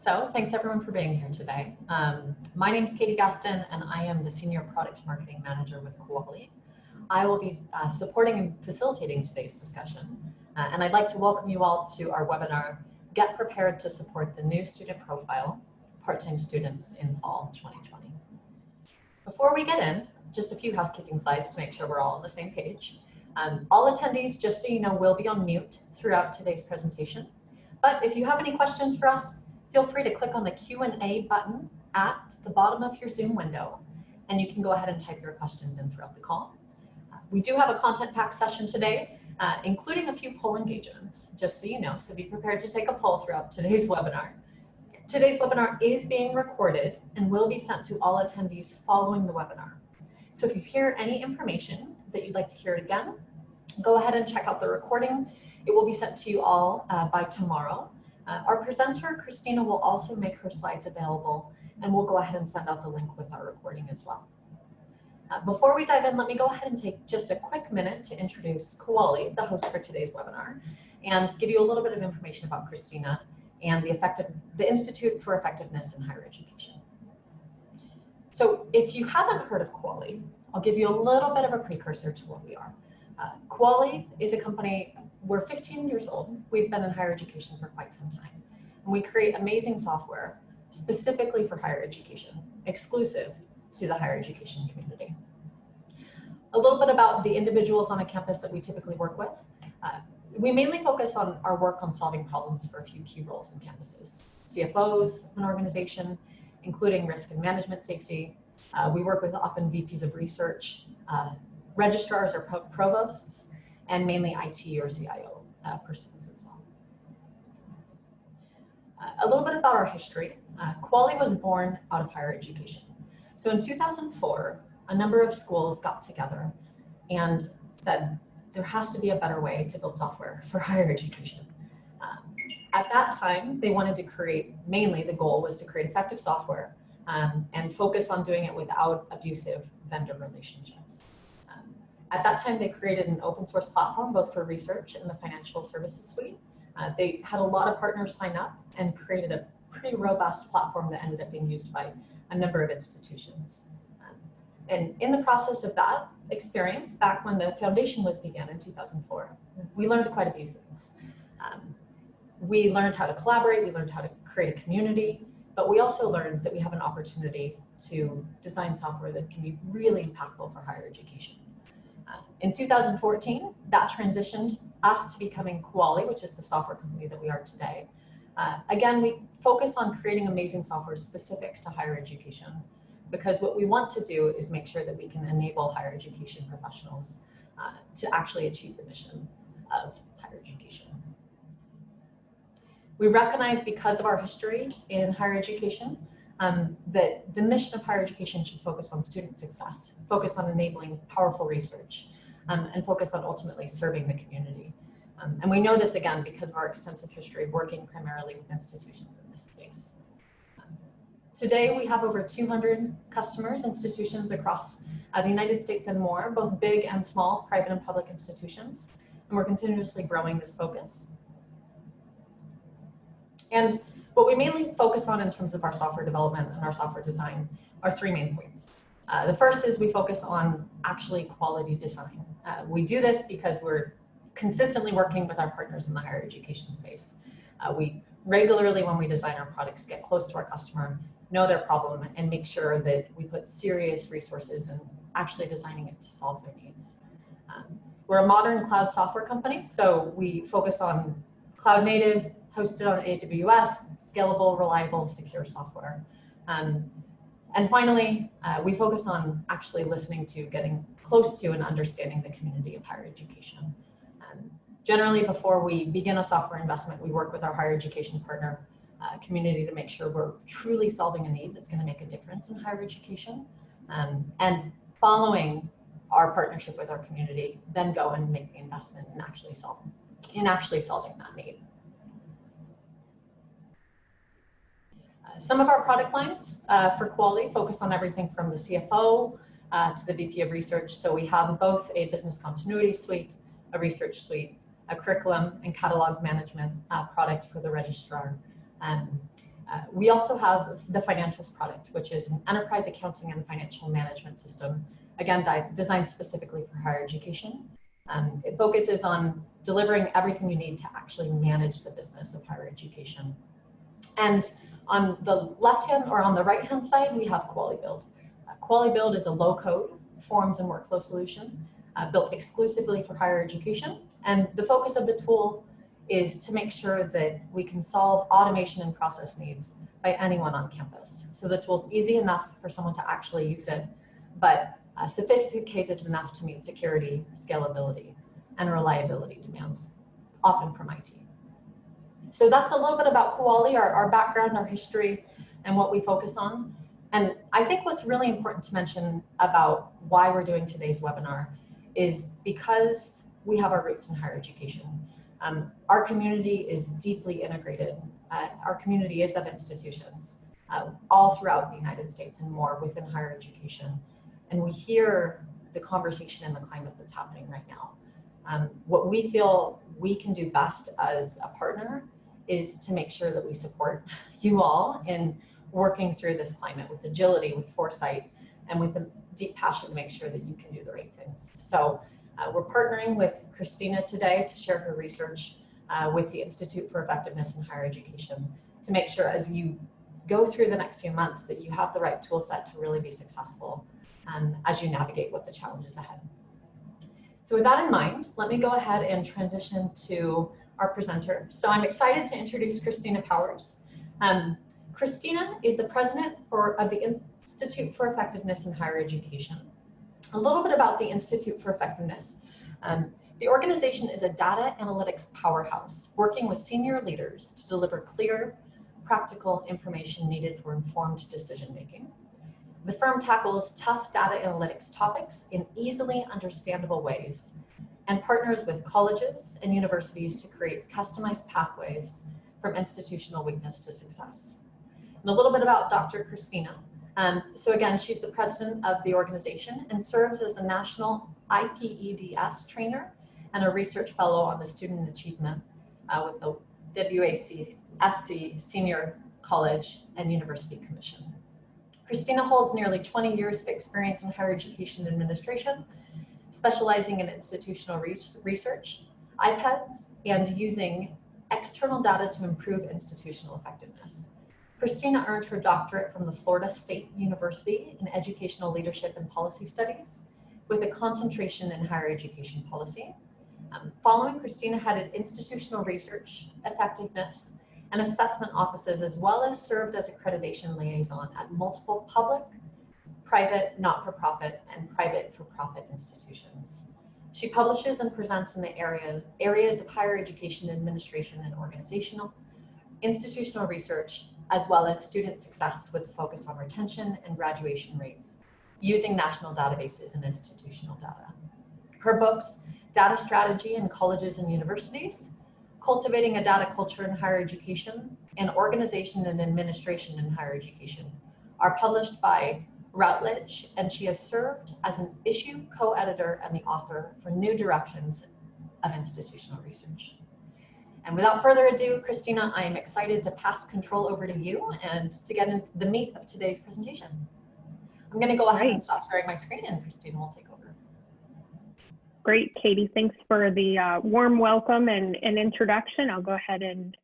So thanks everyone for being here today. My name is Katie Gaston and I am the Senior Product Marketing Manager with Quali. I will be supporting and facilitating today's discussion. And I'd like to welcome you all to our webinar, Get Prepared to Support the New Student Profile, Part-Time Students in Fall 2020. Before we get in, just a few housekeeping slides to make sure we're all on the same page. All attendees, just so you know, will be on mute throughout today's presentation. But if you have any questions for us, feel free to click on the Q&A button at the bottom of your Zoom window, and you can go ahead and type your questions in throughout the call. We do have a content-packed session today, including a few poll engagements, just so you know, so be prepared to take a poll throughout today's webinar. Today's webinar is being recorded and will be sent to all attendees following the webinar. So if you hear any information that you'd like to hear again, go ahead and check out the recording. It will be sent to you all by tomorrow. Our presenter, Kristina, will also make her slides available, and we'll go ahead and send out the link with our recording as well. Before we dive in, let me go ahead and take just a quick minute to introduce Quali, the host for today's webinar, and give you a little bit of information about Kristina and the Institute for Effectiveness in Higher Education. So if you haven't heard of Quali, I'll give you a little bit of a precursor to what we are. Quali is a company, we're 15 years old. We've been in higher education for quite some time. And we create amazing software specifically for higher education, exclusive to the higher education community. A little bit about the individuals on a campus that we typically work with. We mainly focus on our work on solving problems for a few key roles in campuses. CFOs of an organization, including risk and management safety. We work with often VPs of research, registrars or provosts, and mainly IT or CIO persons as well. A little bit about our history. Quali was born out of higher education. So in 2004, a number of schools got together and said, there has to be a better way to build software for higher education. At that time, they wanted to create, mainly the goal was to create effective software and focus on doing it without abusive vendor relationships. At that time, they created an open source platform, both for research and the financial services suite. They had a lot of partners sign up and created a pretty robust platform that ended up being used by a number of institutions. And in the process of that experience, back when the foundation was began in 2004, we learned quite a few things. We learned how to collaborate, we learned how to create a community, but we also learned that we have an opportunity to design software that can be really impactful for higher education. In 2014, that transitioned us to becoming Quali, which is the software company that we are today. Again, we focus on creating amazing software specific to higher education, because what we want to do is make sure that we can enable higher education professionals to actually achieve the mission of higher education. We recognize, because of our history in higher education, that the mission of higher education should focus on student success, focus on enabling powerful research, and focus on ultimately serving the community. And we know this, again, because of our extensive history working primarily with institutions in this space. Today, we have over 200 customers, institutions across the United States and more, both big and small, private and public institutions. And we're continuously growing this focus. And what we mainly focus on in terms of our software development and our software design are three main points. The first is we focus on actually quality design. We do this because we're consistently working with our partners in the higher education space. We regularly, when we design our products, get close to our customer, know their problem, and make sure that we put serious resources in actually designing it to solve their needs. We're a modern cloud software company, so we focus on cloud native, hosted on AWS, scalable, reliable, secure software. And finally, we focus on actually listening to, getting close to, and understanding the community of higher education. Generally, before we begin a software investment, we work with our higher education partner community to make sure we're truly solving a need that's going to make a difference in higher education. And following our partnership with our community, then go and make the investment in actually solving that need. Some of our product lines for Quali focus on everything from the CFO to the VP of research. So we have both a business continuity suite, a research suite, a curriculum and catalog management product for the registrar. We also have the Financials product, which is an enterprise accounting and financial management system, again, designed specifically for higher education. It focuses on delivering everything you need to actually manage the business of higher education. And on the left-hand or on the right-hand side, we have QualiBuild. QualiBuild is a low-code forms and workflow solution built exclusively for higher education. And the focus of the tool is to make sure that we can solve automation and process needs by anyone on campus. So the tool's easy enough for someone to actually use it, but sophisticated enough to meet security, scalability, and reliability demands, often from IT. So that's a little bit about Kuali, our background, our history, and what we focus on. And I think what's really important to mention about why we're doing today's webinar is because we have our roots in higher education. Our community is deeply integrated. Our community is of institutions all throughout the United States and more within higher education. And we hear the conversation and the climate that's happening right now. What we feel we can do best as a partner is to make sure that we support you all in working through this climate with agility, with foresight, and with a deep passion to make sure that you can do the right things. So we're partnering with Kristina today to share her research with the Institute for Effectiveness in Higher Education to make sure as you go through the next few months that you have the right tool set to really be successful as you navigate what the challenges ahead. So with that in mind, let me go ahead and transition to our presenter. So I'm excited to introduce Kristina Powers. Kristina is the president of the Institute for Effectiveness in Higher Education. A little bit about the Institute for Effectiveness. The organization is a data analytics powerhouse working with senior leaders to deliver clear, practical information needed for informed decision making. The firm tackles tough data analytics topics in easily understandable ways and partners with colleges and universities to create customized pathways from institutional weakness to success. And a little bit about Dr. Kristina. So again, she's the president of the organization and serves as a national IPEDS trainer and a research fellow on the Student Achievement with the WACSC Senior College and University Commission. Kristina holds nearly 20 years of experience in higher education administration, specializing in institutional research, IPEDS, and using external data to improve institutional effectiveness. Kristina earned her doctorate from the Florida State University in Educational Leadership and Policy Studies with a concentration in higher education policy. Following, Kristina headed institutional research, effectiveness, and assessment offices, as well as served as accreditation liaison at multiple public, private, not-for-profit, and private for-profit institutions. She publishes and presents in the areas of higher education administration and organizational, institutional research, as well as student success with a focus on retention and graduation rates using national databases and institutional data. Her books, Data Strategy in Colleges and Universities, Cultivating a Data Culture in Higher Education, and Organization and Administration in Higher Education, are published by Routledge, and she has served as an issue co-editor and the author for New Directions of Institutional Research. And without further ado, Kristina, I am excited to pass control over to you and to get into the meat of today's presentation. I'm going to go ahead and stop sharing my screen, and Kristina will take over. Great, Katie. Thanks for the warm welcome and introduction. I'll go ahead and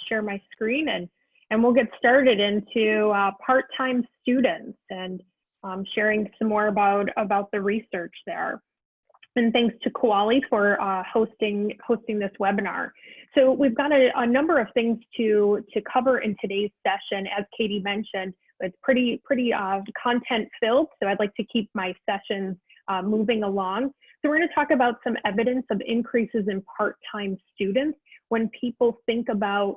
share my screen, and we'll get started into part-time students and sharing some more about the research there. And thanks to Kuali for hosting this webinar. So we've got a number of things to cover in today's session. As Katie mentioned, it's pretty content filled, so I'd like to keep my sessions moving along. So we're going to talk about some evidence of increases in part-time students. When people think about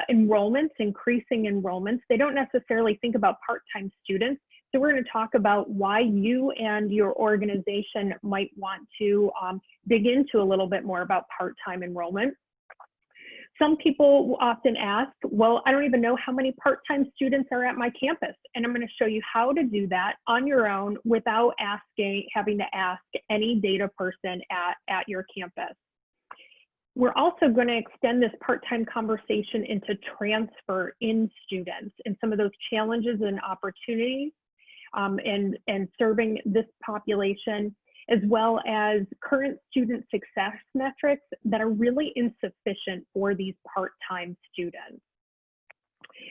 enrollments, increasing enrollments, they don't necessarily think about part-time students. So we're going to talk about why you and your organization might want to dig into a little bit more about part-time enrollment. Some people often ask, well, I don't even know how many part-time students are at my campus. And I'm going to show you how to do that on your own without having to ask any data person at your campus. We're also going to extend this part-time conversation into transfer in students and some of those challenges and opportunities and serving this population, as well as current student success metrics that are really insufficient for these part-time students.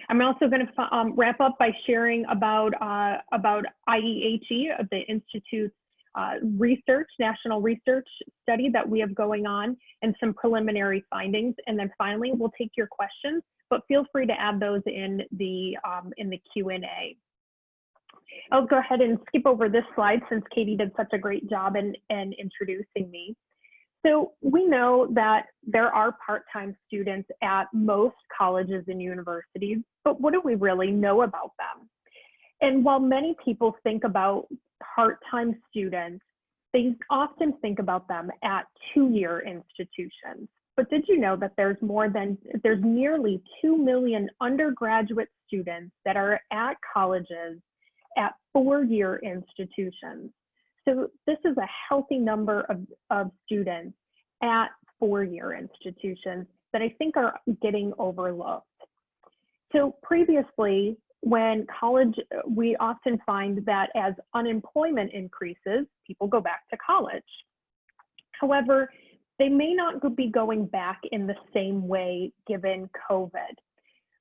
I'm also going to wrap up by sharing about IEHE, the Institute's research, national research study that we have going on, and some preliminary findings. And then finally, we'll take your questions, but feel free to add those in the Q&A. I'll go ahead and skip over this slide since Katie did such a great job in introducing me. So we know that there are part-time students at most colleges and universities, but what do we really know about them? And while many people think about part-time students, they often think about them at two-year institutions. But did you know that there's nearly 2 million undergraduate students that are at colleges at four-year institutions? So this is a healthy number of students at four-year institutions that I think are getting overlooked. So previously, when college, we often find that as unemployment increases, people go back to college. However, they may not be going back in the same way given COVID.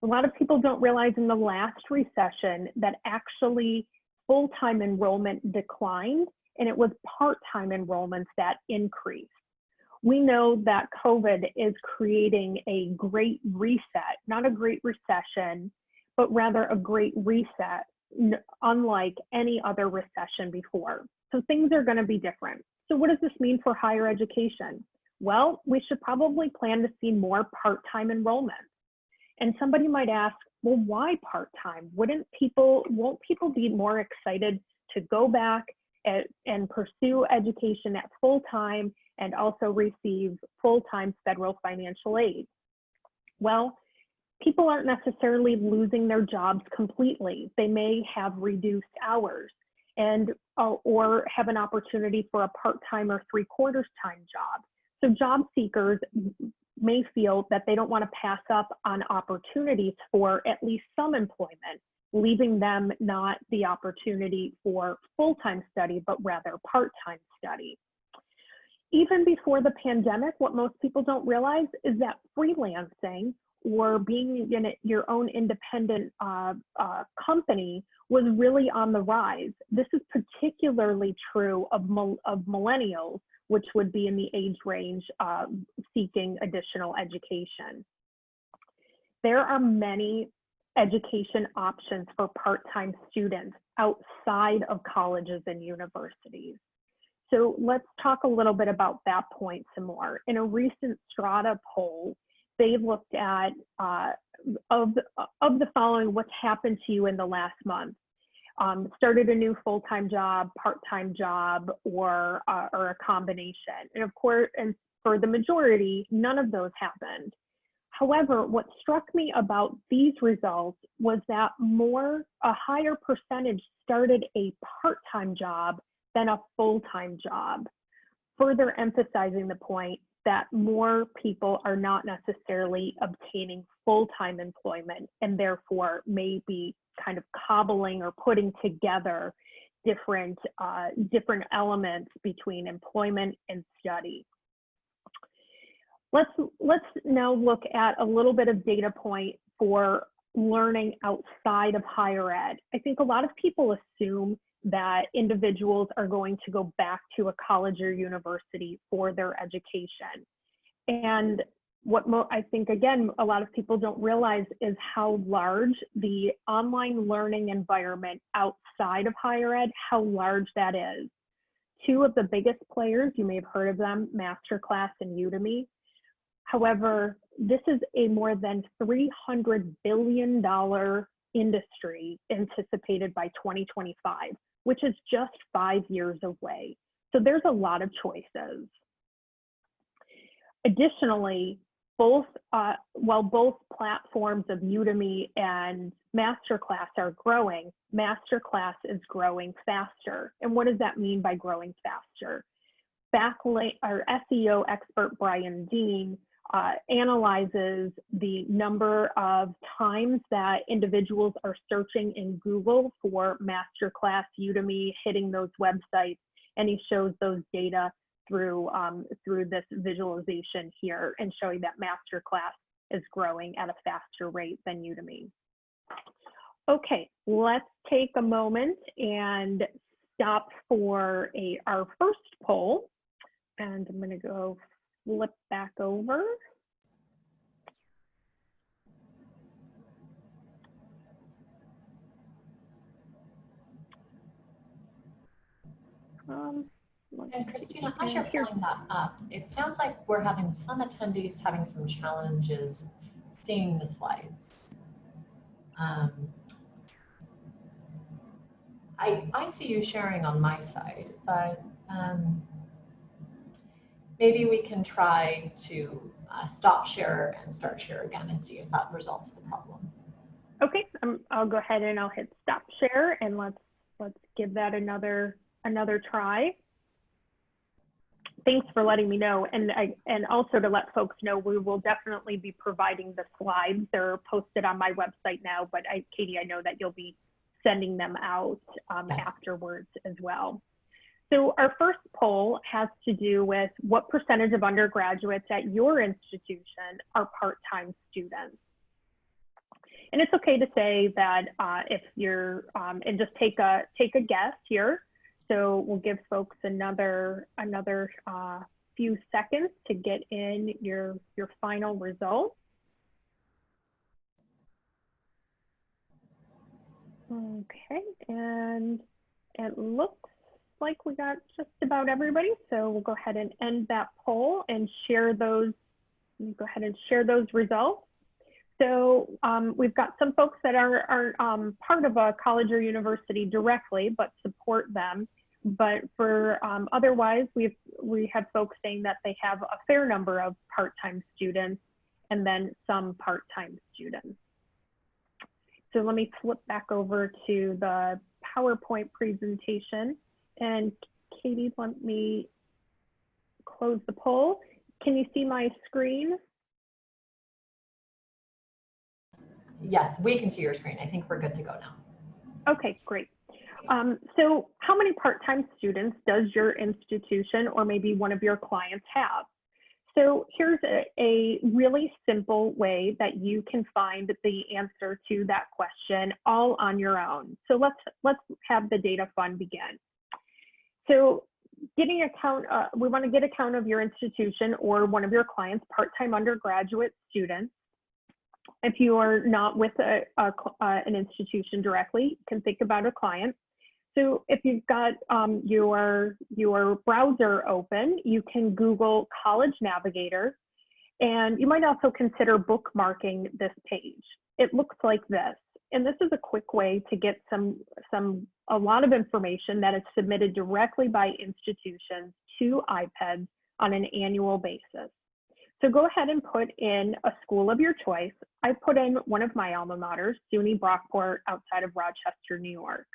A lot of people don't realize in the last recession that actually full-time enrollment declined, and it was part-time enrollments that increased. We know that COVID is creating a great reset, not a great recession, but rather a great reset, unlike any other recession before. So things are going to be different. So what does this mean for higher education? Well, we should probably plan to see more part-time enrollment. And somebody might ask, well, why part-time? Won't people be more excited to go back and pursue education at full-time and also receive full-time federal financial aid? Well, people aren't necessarily losing their jobs completely. They may have reduced hours and or have an opportunity for a part-time or three-quarters time job. So job seekers may feel that they don't want to pass up on opportunities for at least some employment, leaving them not the opportunity for full-time study, but rather part-time study. Even before the pandemic, what most people don't realize is that freelancing or being in your own independent company was really on the rise. This is particularly true of millennials, which would be in the age range seeking additional education. There are many education options for part-time students outside of colleges and universities. So let's talk a little bit about that point some more. In a recent STRADA poll, they looked at of the following, what's happened to you in the last month. Started a new full-time job, part-time job, or a combination. And of course, and for the majority, none of those happened. However, what struck me about these results was that a higher percentage started a part-time job than a full-time job, further emphasizing the point that more people are not necessarily obtaining full-time employment and therefore may be kind of cobbling or putting together different elements between employment and study. Let's now look at a little bit of data point for learning outside of higher ed. I think a lot of people assume that individuals are going to go back to a college or university for their education. And what I think, again, a lot of people don't realize is how large the online learning environment outside of higher ed, how large that is. Two of the biggest players, you may have heard of them, Masterclass and Udemy. However, this is a more than $300 billion industry anticipated by 2025, which is just 5 years away. So there's a lot of choices. Additionally, while both platforms of Udemy and Masterclass are growing, Masterclass is growing faster. And what does that mean by growing faster? Our SEO expert, Brian Dean, analyzes the number of times that individuals are searching in Google for masterclass, Udemy, hitting those websites, and he shows those data through this visualization here and showing that masterclass is growing at a faster rate than Udemy. Okay, let's take a moment and stop for our first poll. And I'm going to go flip back over. And Kristina, as you're pulling that up, it sounds like we're having some attendees having some challenges seeing the slides. I see you sharing on my side, but maybe we can try to stop share and start share again and see if that resolves the problem. Okay, I'll go ahead and I'll hit stop share, and let's give that another try. Thanks for letting me know, and also to let folks know, we will definitely be providing the slides. They're posted on my website now, but Katie, I know that you'll be sending them out afterwards as well. So our first poll has to do with what percentage of undergraduates at your institution are part-time students. And it's okay to say that if you're, and just take a guess here. So we'll give folks another few seconds to get in your final results. Okay, and it looks like we got just about everybody. So we'll go ahead and end that poll and share those. Go ahead and share those results. So we've got some folks that aren't part of a college or university directly, but support them. But for otherwise, we have folks saying that they have a fair number of part-time students and then some part-time students. So let me flip back over to the PowerPoint presentation. And Katie, let me close the poll. Can you see my screen? Yes, we can see your screen. I think we're good to go now. Okay, great. So how many part-time students does your institution or maybe one of your clients have? So here's a really simple way that you can find the answer to that question all on your own. So let's have the data fun begin. So getting a count, we want to get a count of your institution or one of your clients' part-time undergraduate students. If you are not with an institution directly, you can think about a client. So if you've got your browser open, you can Google College Navigator, and you might also consider bookmarking this page. It looks like this, and this is a quick way to get a lot of information that is submitted directly by institutions to IPEDS on an annual basis. So go ahead and put in a school of your choice. I put in one of my alma maters, SUNY Brockport, outside of Rochester, New York.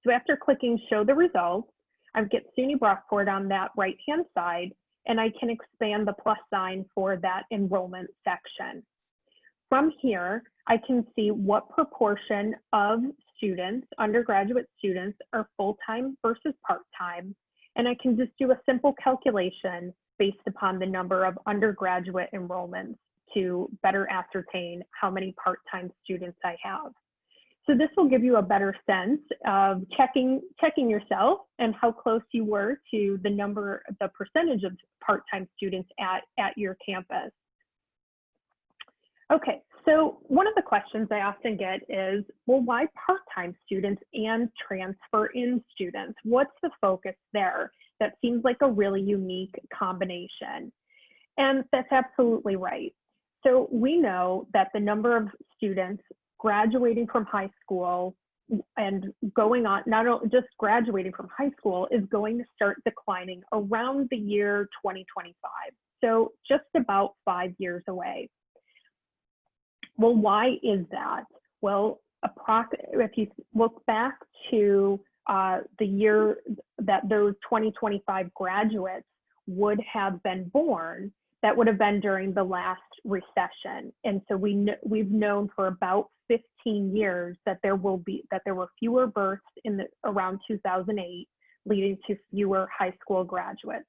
So after clicking show the results, I get SUNY Brockport on that right-hand side, and I can expand the plus sign for that enrollment section. From here, I can see what proportion of students, undergraduate students, are full-time versus part-time, and I can just do a simple calculation based upon the number of undergraduate enrollments to better ascertain how many part-time students I have. So this will give you a better sense of checking yourself and how close you were to the percentage of part-time students at your campus. Okay, so one of the questions I often get is, well, why part-time students and transfer-in students? What's the focus there? That seems like a really unique combination. And that's absolutely right. So we know that the number of students graduating from high school and going on, not just graduating from high school, is going to start declining around the year 2025. So just about 5 years away. Well, why is that? Well, if you look back to the year that those 2025 graduates would have been born, That would have been during the last recession. And so we've known for about 15 years that there were fewer births around 2008, leading to fewer high school graduates.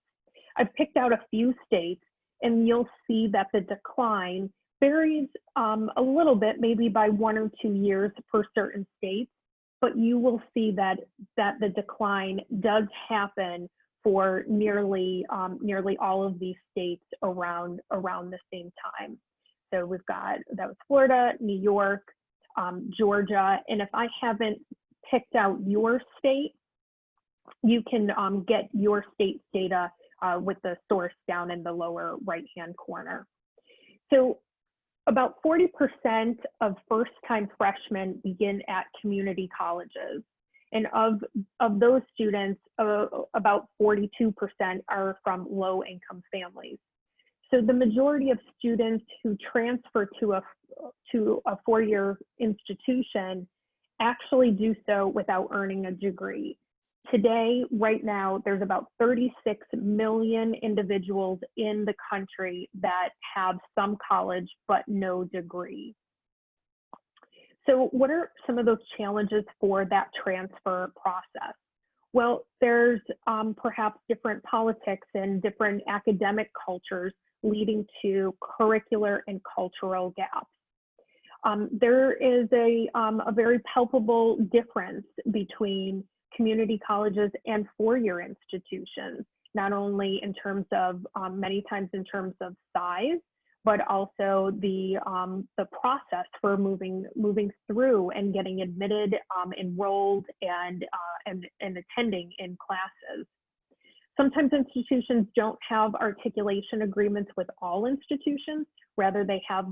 I've picked out a few states, and you'll see that the decline varies a little bit, maybe by 1 or 2 years for certain states, but you will see that the decline does happen for nearly all of these states around the same time. So that was Florida, New York, Georgia, and if I haven't picked out your state, you can get your state's data with the source down in the lower right-hand corner. So about 40% of first-time freshmen begin at community colleges. And of those students, about 42% are from low-income families. So the majority of students who transfer to a four-year institution actually do so without earning a degree. Today, right now, there's about 36 million individuals in the country that have some college but no degree. So what are some of those challenges for that transfer process? Well, there's perhaps different politics and different academic cultures leading to curricular and cultural gaps. There is a very palpable difference between community colleges and four-year institutions, not only in terms of, many times in terms of size, but also the process for moving through and getting admitted, enrolled, and attending in classes. Sometimes institutions don't have articulation agreements with all institutions. Rather, they have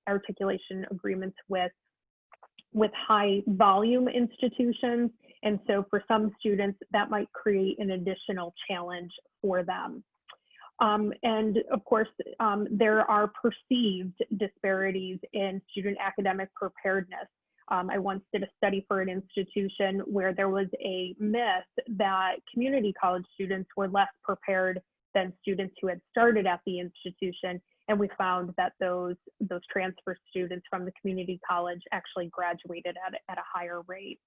articulation agreements with high volume institutions. And so for some students, that might create an additional challenge for them. And of course, there are perceived disparities in student academic preparedness. I once did a study for an institution where there was a myth that community college students were less prepared than students who had started at the institution. And we found that those transfer students from the community college actually graduated at a higher rate.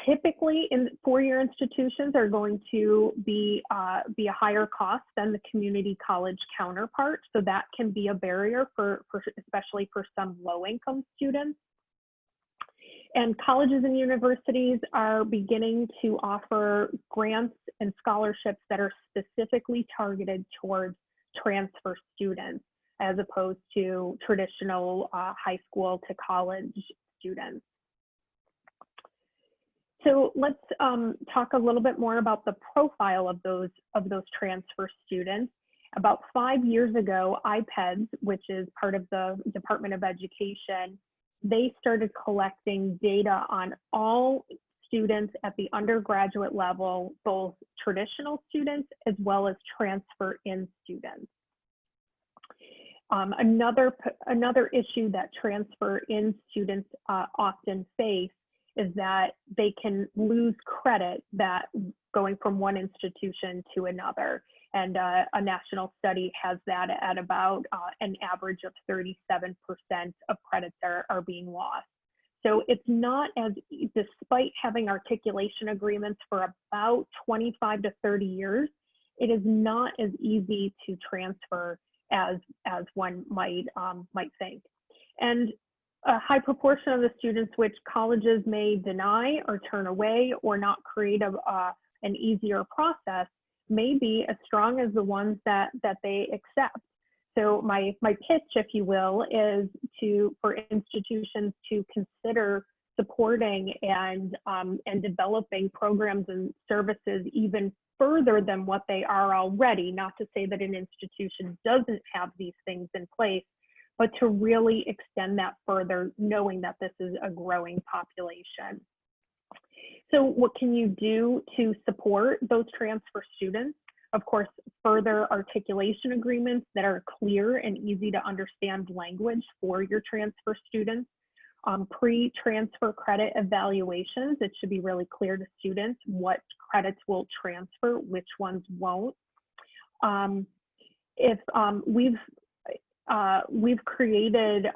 Typically, in four-year institutions are going to be a higher cost than the community college counterpart. So that can be a barrier especially for some low-income students. And colleges and universities are beginning to offer grants and scholarships that are specifically targeted towards transfer students, as opposed to traditional high school to college students. So let's talk a little bit more about the profile of those transfer students. About 5 years ago, IPEDS, which is part of the Department of Education, they started collecting data on all students at the undergraduate level, both traditional students as well as transfer in students. Another issue that transfer in students often face is that they can lose credit that going from one institution to another. And a national study has that at about an average of 37% of credits are being lost. So it's not as, despite having articulation agreements for about 25 to 30 years, it is not as easy to transfer as one might think. And a high proportion of the students which colleges may deny or turn away or not create an easier process may be as strong as the ones that they accept. So my pitch, if you will, is for institutions to consider supporting and developing programs and services even further than what they are already. Not to say that an institution doesn't have these things in place, but to really extend that further, knowing that this is a growing population. So what can you do to support those transfer students? Of course, further articulation agreements that are clear and easy to understand language for your transfer students. Pre-transfer credit evaluations, it should be really clear to students what credits will transfer, which ones won't. if we've created,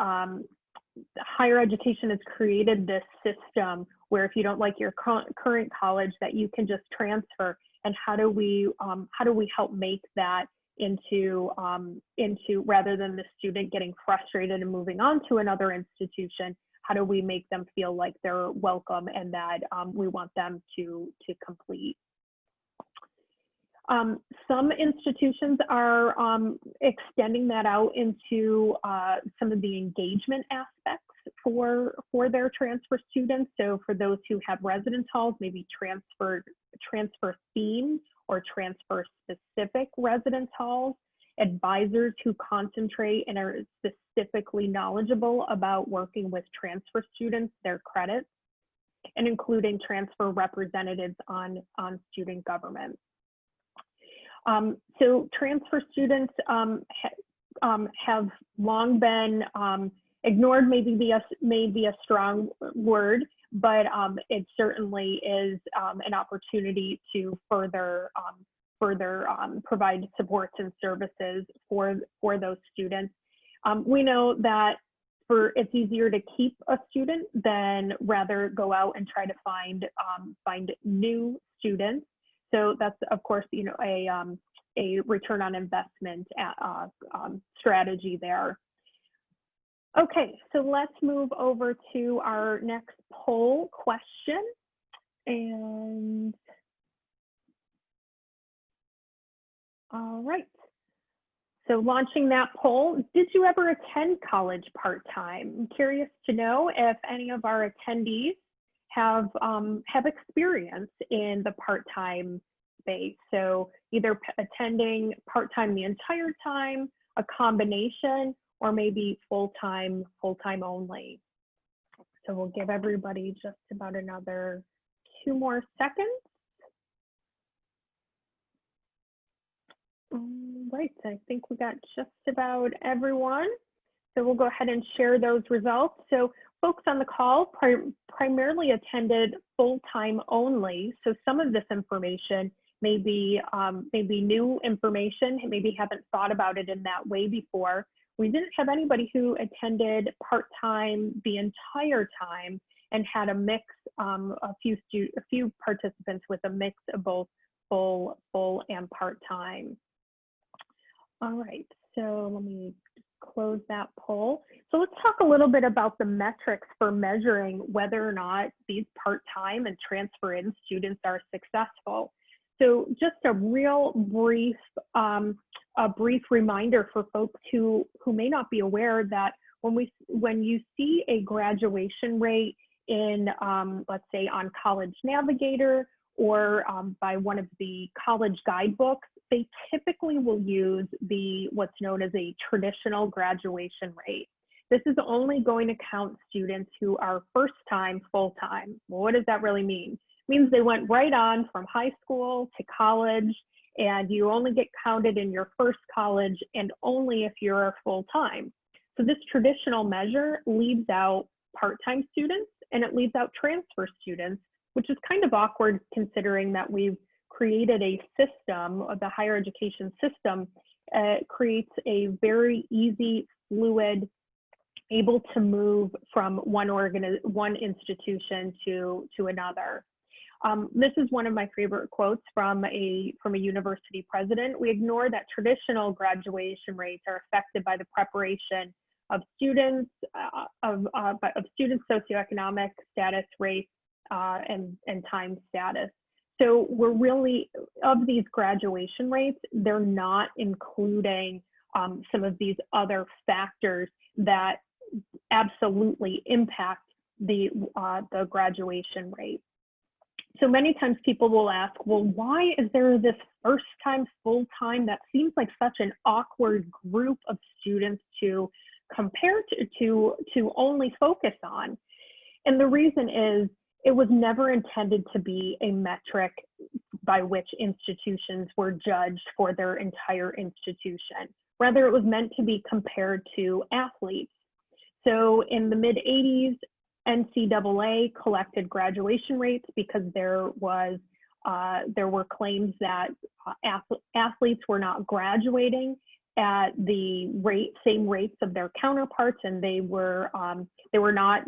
higher education has created this system where if you don't like your current college, that you can just transfer. And how do we help make that into rather than the student getting frustrated and moving on to another institution, how do we make them feel like they're welcome and that we want them to complete? Some institutions are extending that out into some of the engagement aspects for their transfer students. So for those who have residence halls, maybe transfer themed or transfer specific residence halls, advisors who concentrate and are specifically knowledgeable about working with transfer students, their credits, and including transfer representatives on student government. So transfer students have long been ignored, maybe a strong word, but it certainly is an opportunity to further provide supports and services for those students. We know that it's easier to keep a student than rather go out and try to find new students. So that's, of course, you know, a return on investment strategy there. Okay, so let's move over to our next poll question. And all right, so launching that poll, did you ever attend college part-time? I'm curious to know if any of our attendees have experience in the part-time space. So either attending part-time the entire time, a combination, or maybe full-time only. So we'll give everybody just about another 2 more seconds. Right, so I think we got just about everyone. So we'll go ahead and share those results. So folks on the call primarily attended full-time only. So some of this information may be new information, maybe haven't thought about it in that way before. We didn't have anybody who attended part-time the entire time and had a mix, a few participants with a mix of both full and part-time. All right, so let me close that poll. So let's talk a little bit about the metrics for measuring whether or not these part-time and transfer-in students are successful. So just a real brief, reminder for folks who may not be aware that when you see a graduation rate in, let's say on College Navigator or by one of the college guidebooks, they typically will use what's known as a traditional graduation rate. This is only going to count students who are first-time full-time. Well, what does that really mean? It means they went right on from high school to college, and you only get counted in your first college and only if you're full-time. So this traditional measure leaves out part-time students and it leaves out transfer students, which is kind of awkward considering that we've created a system, the higher education system creates a very easy, fluid, able to move from one institution to another. This is one of my favorite quotes from a university president. We ignore that traditional graduation rates are affected by the preparation of students, students' socioeconomic status, race, and time status. So we're really, of these graduation rates, they're not including some of these other factors that absolutely impact the graduation rate. So many times people will ask, well, why is there this first-time, full-time? That seems like such an awkward group of students to compare to only focus on. And the reason is, it was never intended to be a metric by which institutions were judged for their entire institution. Rather, it was meant to be compared to athletes. So in the mid-'80s, NCAA collected graduation rates because there were claims that athletes were not graduating, at the same rates of their counterparts, and they were not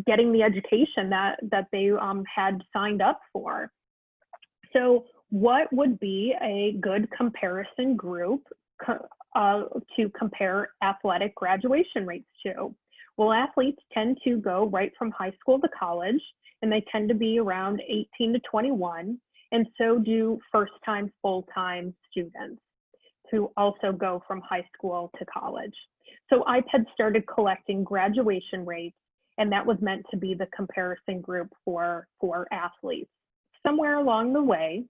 getting the education that they had signed up for. So what would be a good comparison group to compare athletic graduation rates to? Well, athletes tend to go right from high school to college, and they tend to be around 18 to 21, and so do first-time, full-time students who also go from high school to college. So IPED started collecting graduation rates, and that was meant to be the comparison group for athletes. Somewhere along the way,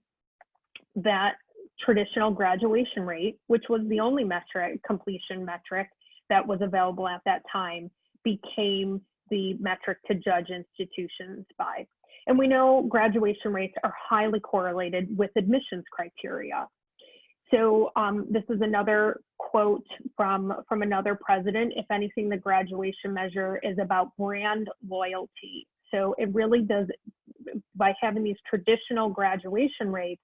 that traditional graduation rate, which was the only completion metric that was available at that time, became the metric to judge institutions by. And we know graduation rates are highly correlated with admissions criteria. So this is another quote from another president. If anything, the graduation measure is about brand loyalty. So it really does, by having these traditional graduation rates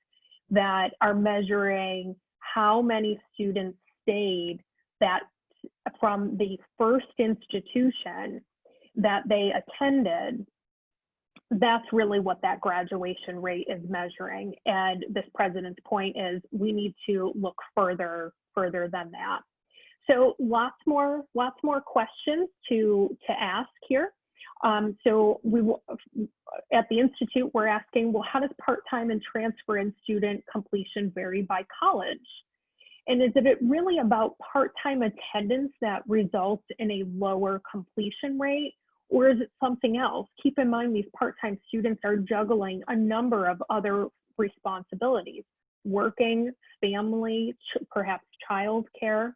that are measuring how many students stayed that from the first institution that they attended, that's really what that graduation rate is measuring. And this president's point is we need to look further than that. So lots more questions to ask here. So at the Institute, we're asking, well, how does part-time and transfer-in student completion vary by college? And is it really about part-time attendance that results in a lower completion rate, or is it something else? Keep in mind, these part-time students are juggling a number of other responsibilities, working, family, perhaps childcare.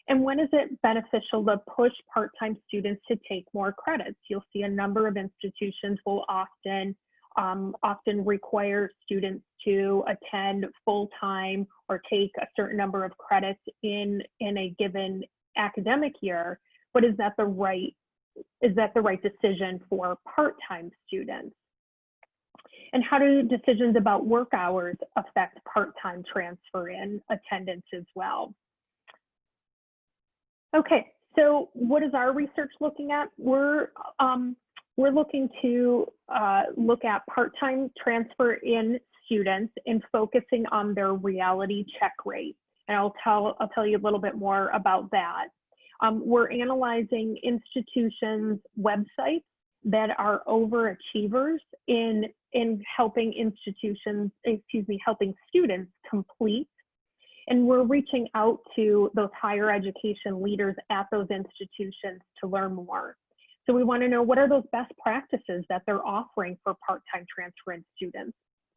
And when is it beneficial to push part-time students to take more credits? You'll see a number of institutions will often require students to attend full-time or take a certain number of credits in a given academic year. But is that the right decision for part-time students? And how do decisions about work hours affect part-time transfer-in attendance as well? Okay, so what is our research looking at? We're looking to look at part-time transfer-in students and focusing on their reality check rate. And I'll tell you a little bit more about that. We're analyzing institutions' websites that are overachievers in helping helping students complete. And we're reaching out to those higher education leaders at those institutions to learn more. So we want to know, what are those best practices that they're offering for part-time transfer-in students?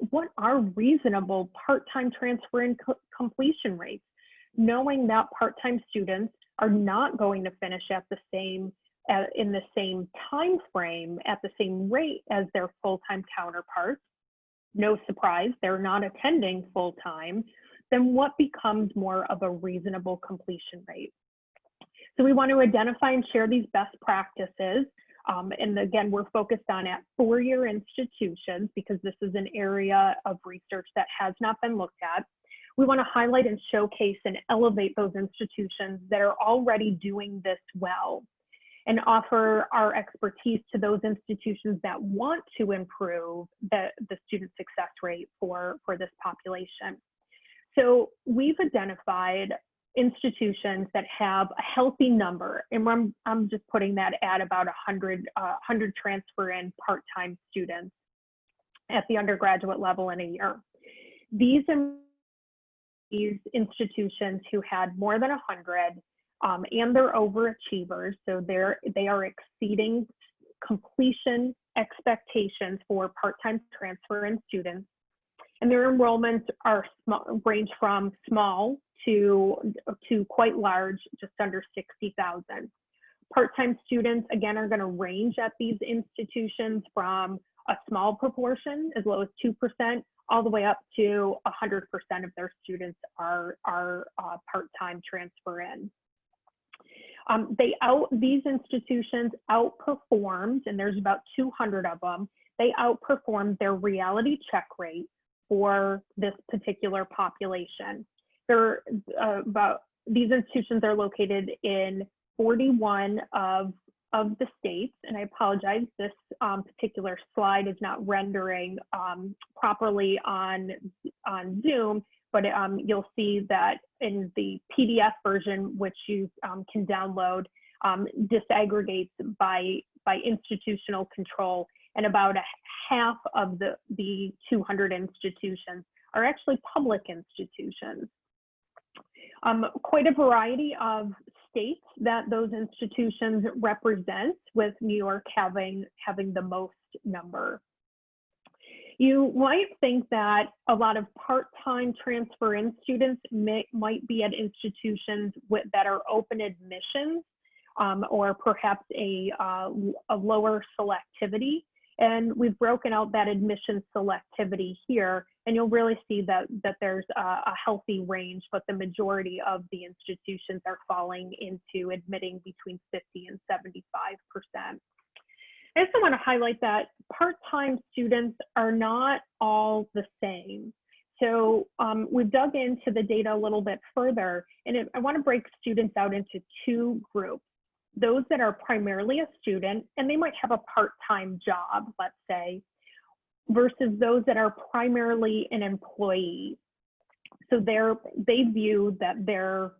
What are reasonable part-time transfer-in completion rates? Knowing that part-time students are not going to finish at the same in the same time frame at the same rate as their full-time counterparts. No surprise, they're not attending full-time. Then what becomes more of a reasonable completion rate? So we want to identify and share these best practices. And again, we're focused on at four-year institutions because this is an area of research that has not been looked at. We want to highlight and showcase and elevate those institutions that are already doing this well, and offer our expertise to those institutions that want to improve the student success rate for this population. So we've identified institutions that have a healthy number, and I'm just putting that at about 100 transfer-in part-time students at the undergraduate level in a year. These institutions who had more than 100 and they're overachievers, so they are exceeding completion expectations for part-time transfer-in students, and their enrollments are range from small to quite large, just under 60,000. Part-time students, again, are going to range at these institutions from a small proportion, as low as 2%, all the way up to 100% of their students are part-time transfer-in. These institutions outperformed, and there's about 200 of them, they outperformed their reality check rate for this particular population. They're about these institutions are located in 41 of the states, and I apologize, this particular slide is not rendering properly on Zoom, but you'll see that in the PDF version, which you can download, disaggregates by institutional control, and about a half of the 200 institutions are actually public institutions. Quite a variety of states that those institutions represent, with New York having the most number. You might think that a lot of part-time transfer-in students might be at institutions that are open admissions, or perhaps a lower selectivity. And we've broken out that admission selectivity here, and you'll really see that there's a healthy range, but the majority of the institutions are falling into admitting between 50 and 75%. I also want to highlight that part-time students are not all the same. So we've dug into the data a little bit further, and I want to break students out into two groups. Those that are primarily a student, and they might have a part-time job, let's say, versus those that are primarily an employee. So they view that their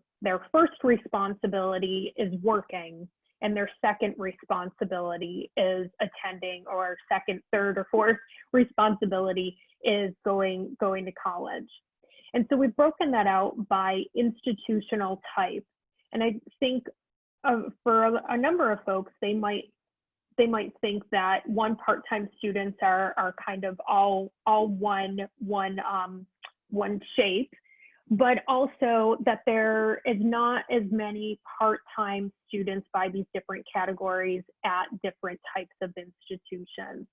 first responsibility is working, and their second responsibility is attending, or second, third, or fourth responsibility is going to college. And so we've broken that out by institutional type. And I think for a number of folks, they might think that part-time students are kind of all one shape, but also that there is not as many part-time students by these different categories at different types of institutions.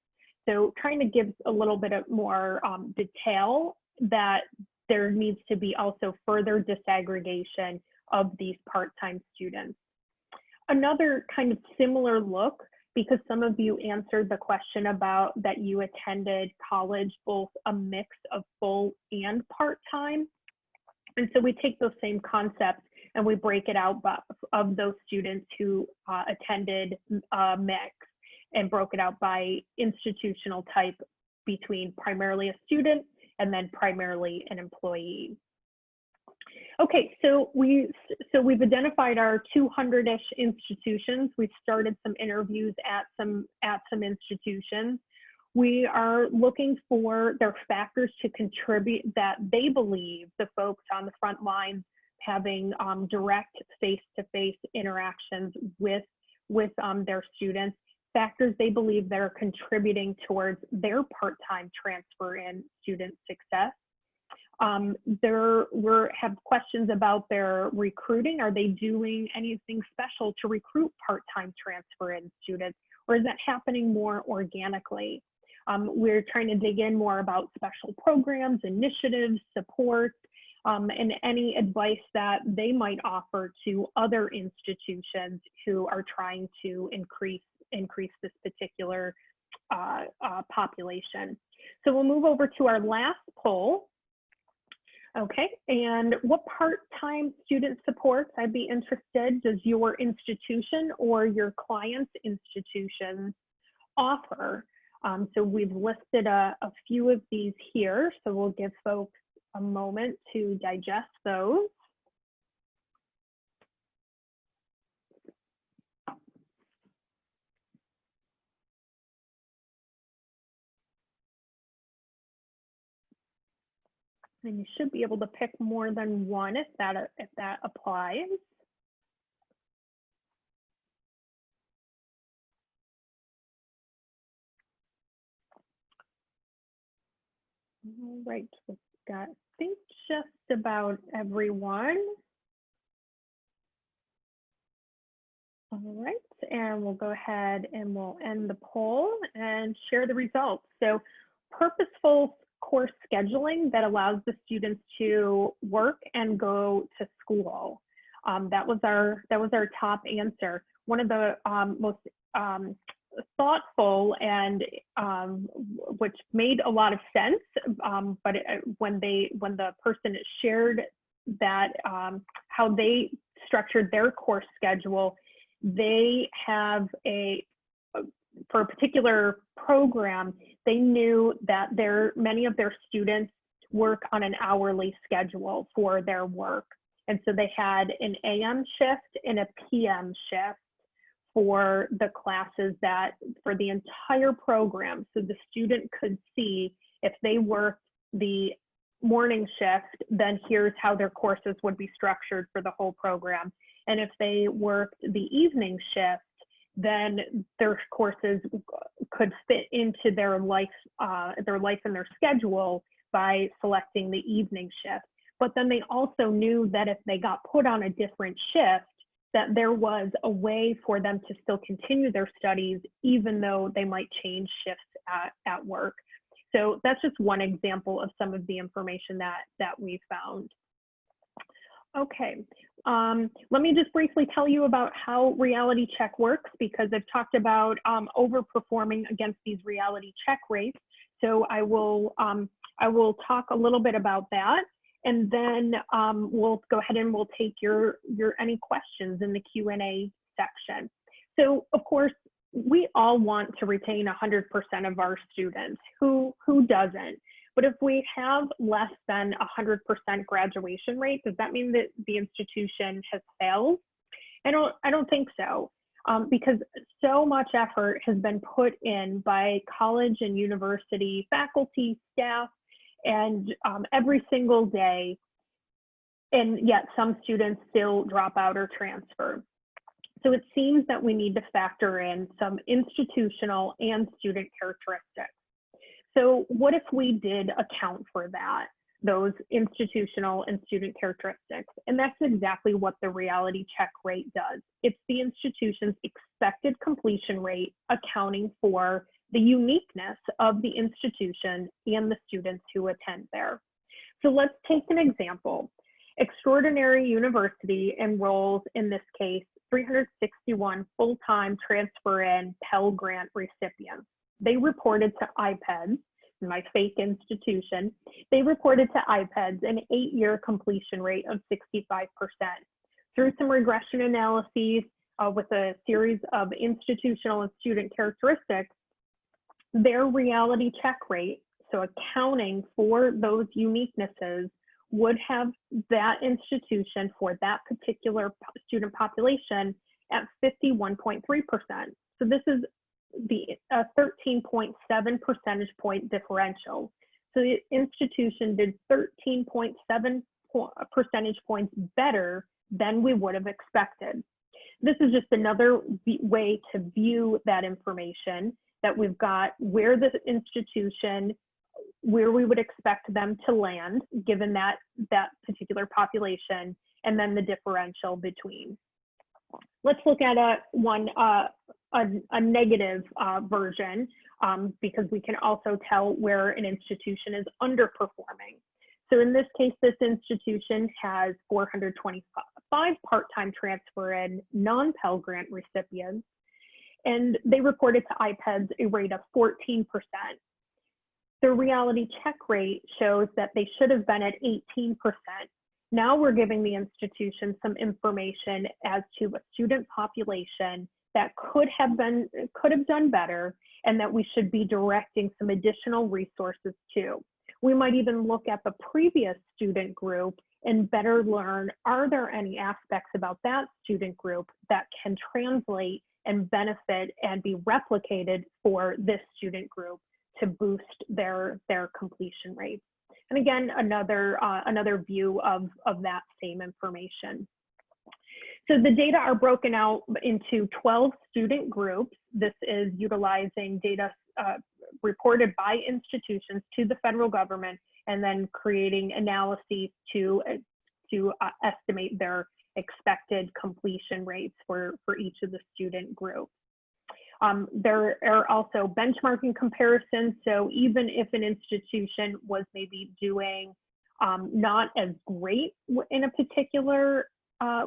So trying to give a little bit of more detail, that there needs to be also further disaggregation of these part-time students. Another kind of similar look, because some of you answered the question about that you attended college, both a mix of full and part-time. And so we take those same concepts and we break it out of those students who attended a mix, and broke it out by institutional type, between primarily a student and then primarily an employee. Okay, so we've identified our 200-ish institutions. We've started some interviews at some institutions. We are looking for their factors to contribute that they believe, the folks on the front lines having direct face-to-face interactions with their students, factors they believe that are contributing towards their part-time transfer in student success. We have questions about their recruiting. Are they doing anything special to recruit part-time transfer in students, or is that happening more organically? We're trying to dig in more about special programs, initiatives, support, and any advice that they might offer to other institutions who are trying to increase this particular population. So we'll move over to our last poll. Okay, and what part-time student supports, I'd be interested, does your institution or your client's institutions offer? So we've listed a few of these here, so we'll give folks a moment to digest those. And you should be able to pick more than one if that applies. All right, we've got, I think, just about everyone. All right, and we'll go ahead and we'll end the poll and share the results. So purposeful course scheduling that allows the students to work and go to school. That was our top answer. One of the most thoughtful and which made a lot of sense, but when the person shared how they structured their course schedule. They have for a particular program, they knew that many of their students work on an hourly schedule for their work. And so they had an AM shift and a PM shift for the classes for the entire program. So the student could see if they worked the morning shift, then here's how their courses would be structured for the whole program. And if they worked the evening shift, then their courses could fit into their life and their schedule by selecting the evening shift. But then they also knew that if they got put on a different shift, that there was a way for them to still continue their studies, even though they might change shifts at work. So that's just one example of some of the information that we found. Okay, let me just briefly tell you about how reality check works, because I've talked about overperforming against these reality check rates. So I will talk a little bit about that, and then we'll go ahead and we'll take your any questions in the Q&A section. So of course, we all want to retain 100% of our students. Who doesn't? But if we have less than 100% graduation rate, does that mean that the institution has failed? I don't think so, because so much effort has been put in by college and university faculty, staff, and every single day, and yet some students still drop out or transfer. So it seems that we need to factor in some institutional and student characteristics. So what if we did account for those institutional and student characteristics? And that's exactly what the reality check rate does. It's the institution's expected completion rate accounting for the uniqueness of the institution and the students who attend there. So let's take an example. Extraordinary University enrolls, in this case, 361 full-time transfer-in Pell Grant recipients. They reported to IPEDS, my fake institution, they reported to IPEDS an 8-year completion rate of 65%. Through some regression analyses with a series of institutional and student characteristics, their reality check rate, so accounting for those uniquenesses, would have that institution for that particular student population at 51.3%. So this is the 13.7 percentage point differential. So the institution did 13.7 percentage points better than we would have expected. This is just another way to view that information, that we've got where the institution, where we would expect them to land given that particular population, and then the differential between. Let's look at a negative version, because we can also tell where an institution is underperforming. So in this case, this institution has 425 part-time transfer in non-Pell Grant recipients, and they reported to IPEDS a rate of 14%. The reality check rate shows that they should have been at 18%. Now we're giving the institution some information as to a student population that could have done better, and that we should be directing some additional resources to. We might even look at the previous student group and better learn, are there any aspects about that student group that can translate and benefit and be replicated for this student group to boost their completion rates? And again, another view of that same information. So the data are broken out into 12 student groups. This is utilizing data reported by institutions to the federal government, and then creating analyses to estimate their expected completion rates for each of the student groups. There are also benchmarking comparisons. So even if an institution was maybe doing not as great in a particular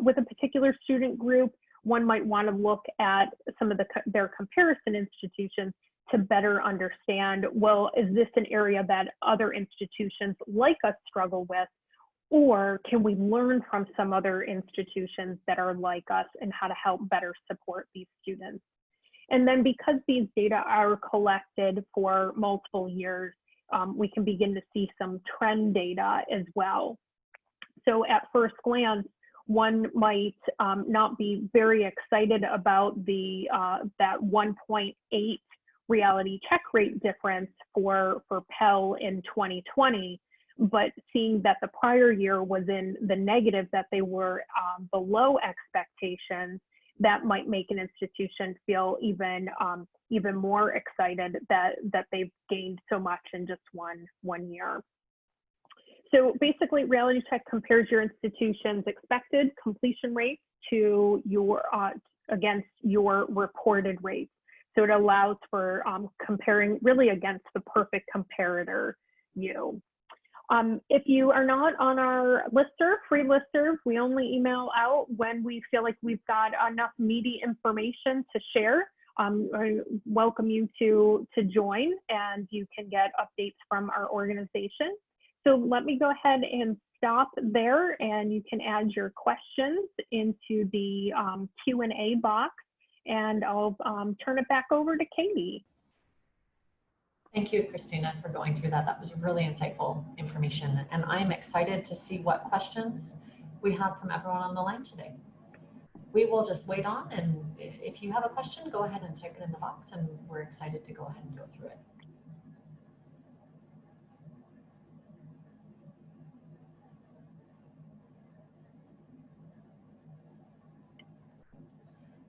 with a particular student group, one might want to look at some of their comparison institutions to better understand, well, is this an area that other institutions like us struggle with, Or can we learn from some other institutions that are like us and how to help better support these students? And then because these data are collected for multiple years, we can begin to see some trend data as well. So at first glance, one might not be very excited about the that 1.8 reality check rate difference for Pell in 2020, but seeing that the prior year was in the negative, that they were below expectations, that might make an institution feel even more excited that they've gained so much in just one year. So basically, Reality Check compares your institution's expected completion rate to your against your reported rates. So it allows for comparing really against the perfect comparator you. If you are not on our listserv, free listserv, we only email out when we feel like we've got enough meaty information to share. I welcome you to join, and you can get updates from our organization. So let me go ahead and stop there, and you can add your questions into the Q&A box, and I'll turn it back over to Katie. Thank you, Kristina, for going through that. That was really insightful information, and I'm excited to see what questions we have from everyone on the line today. We will just wait on, and if you have a question, go ahead and type it in the box, and we're excited to go ahead and go through it.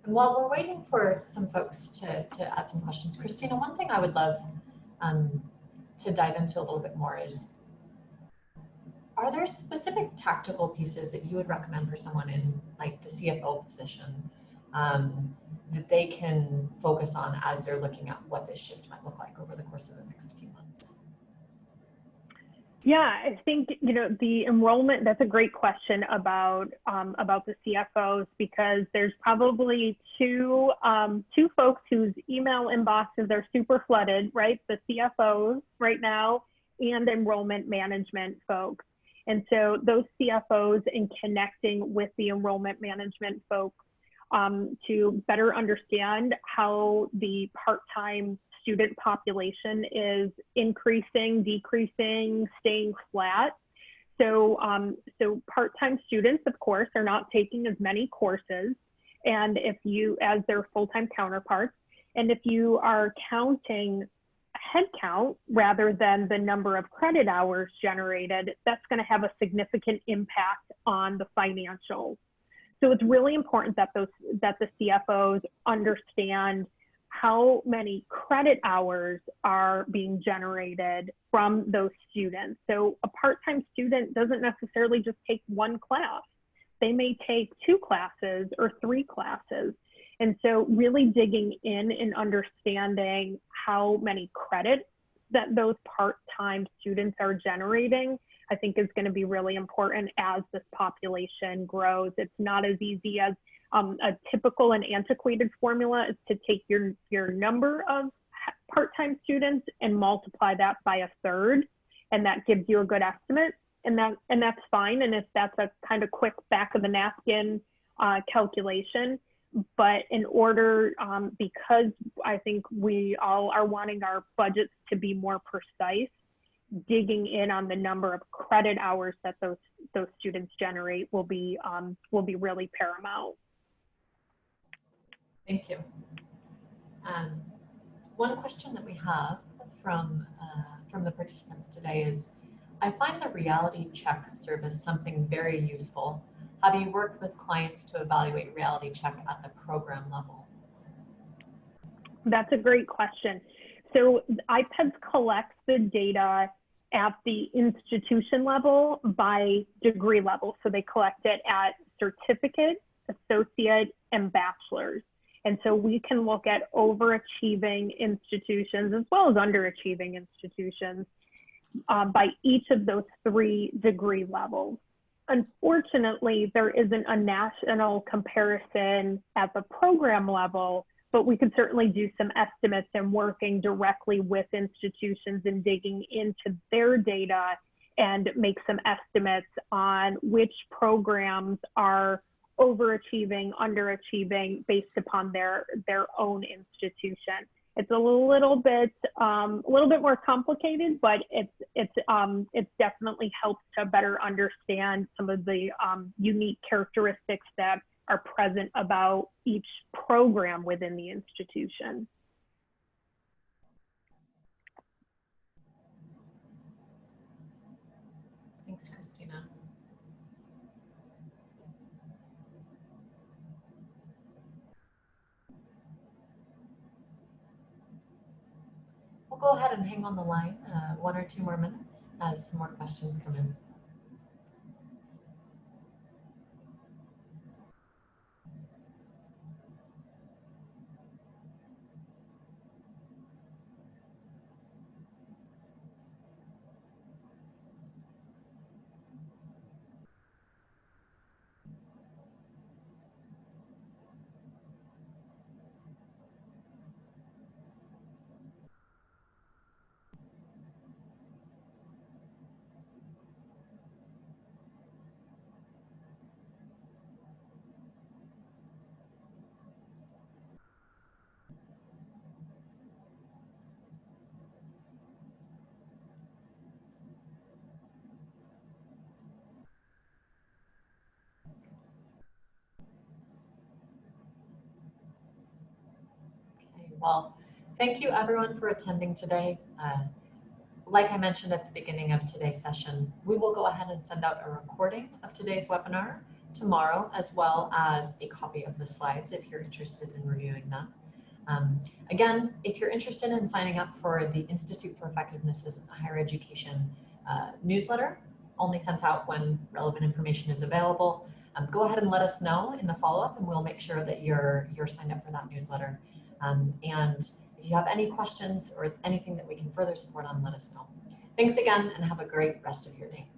And while we're waiting for some folks to add some questions, Kristina, one thing I would love to dive into a little bit more is, are there specific tactical pieces that you would recommend for someone in like the CFO position that they can focus on as they're looking at what this shift might look like over the course of the next few months? Yeah, I think, the enrollment, that's a great question about the CFOs, because there's probably two folks whose email inboxes are super flooded, right? The CFOs right now and enrollment management folks. And so those CFOs, in connecting with the enrollment management folks to better understand how the part-time student population is increasing, decreasing, staying flat. So, part-time students, of course, are not taking as many courses, and as their full-time counterparts, and if you are counting headcount rather than the number of credit hours generated, that's going to have a significant impact on the financials. So it's really important that the CFOs understand how many credit hours are being generated from those students. So a part-time student doesn't necessarily just take one class. They may take 2 classes or 3 classes. And so really digging in and understanding how many credits that those part-time students are generating, I think is going to be really important as this population grows. It's not as easy as a typical and antiquated formula is to take your number of part-time students and multiply that by 1/3, and that gives you a good estimate, and that's fine. And if that's a kind of quick back of the napkin calculation, but in order, because I think we all are wanting our budgets to be more precise, digging in on the number of credit hours that those students generate will be really paramount. Thank you. One question that we have from the participants today is, I find the reality check service something very useful. Have you worked with clients to evaluate reality check at the program level? That's a great question. So IPEDS collects the data at the institution level by degree level. So they collect it at certificate, associate, and bachelor's. And so we can look at overachieving institutions as well as underachieving institutions by each of those 3 degree levels. Unfortunately, there isn't a national comparison at the program level, but we can certainly do some estimates and working directly with institutions and digging into their data and make some estimates on which programs are overachieving, underachieving based upon their own institution. It's a little bit more complicated, but it's definitely helped to better understand some of the unique characteristics that are present about each program within the institution. Thanks, Kristina. We'll go ahead and hang on the line 1 or 2 more minutes as some more questions come in. Well, thank you everyone for attending today. Like I mentioned at the beginning of today's session, we will go ahead and send out a recording of today's webinar tomorrow, as well as a copy of the slides if you're interested in reviewing them. Again, if you're interested in signing up for the Institute for Effectiveness in Higher Education newsletter, only sent out when relevant information is available, go ahead and let us know in the follow-up, and we'll make sure that you're signed up for that newsletter. And if you have any questions or anything that we can further support on, let us know. Thanks again, and have a great rest of your day.